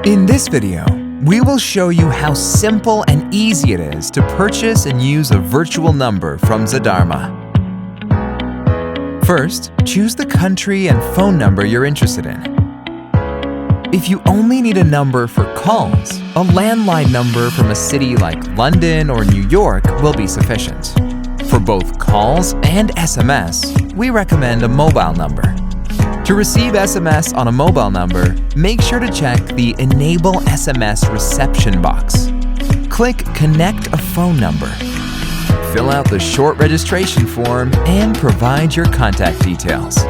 In this video, we will show you how simple and easy it is to purchase and use a virtual number from Zadarma. First, choose the country and phone number you're interested in. If you only need a number for calls, a landline number from a city like London or New York will be sufficient. For both calls and SMS, we recommend a mobile number. To receive SMS on a mobile number, make sure to check the Enable SMS Reception box. Click Connect a phone number. Fill out the short registration form and provide your contact details.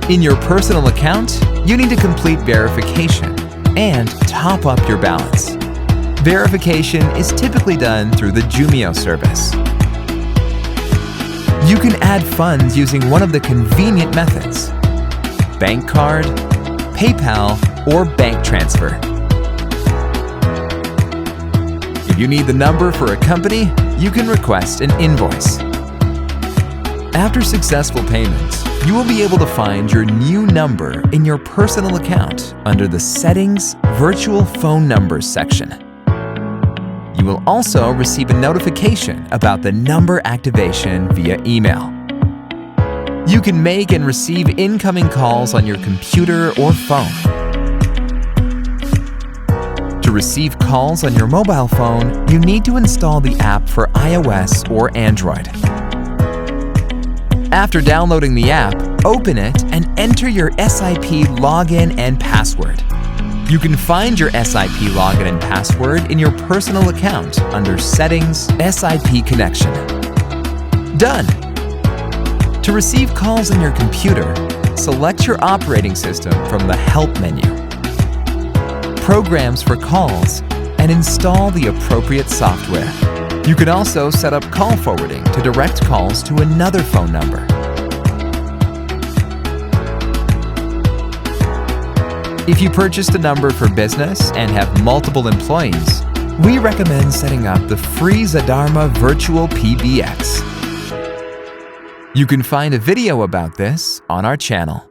In your personal account, you need to complete verification and top up your balance. Verification is typically done through the Jumio service. You can add funds using one of the convenient methods: bank card, PayPal, or bank transfer. If you need the number for a company, you can request an invoice. After successful payment, you will be able to find your new number in your personal account under the Settings Virtual Phone Numbers section. You will also receive a notification about the number activation via email. You can make and receive incoming calls on your computer or phone. To receive calls on your mobile phone, you need to install the app for iOS or Android. After downloading the app, open it and enter your SIP login and password. You can find your SIP login and password in your personal account under Settings, SIP Connection. Done! To receive calls on your computer, select your operating system from the Help menu, Programs for Calls, and install the appropriate software. You can also set up call forwarding to direct calls to another phone number. If you purchased a number for business and have multiple employees, we recommend setting up the free Zadarma Virtual PBX. You can find a video about this on our channel.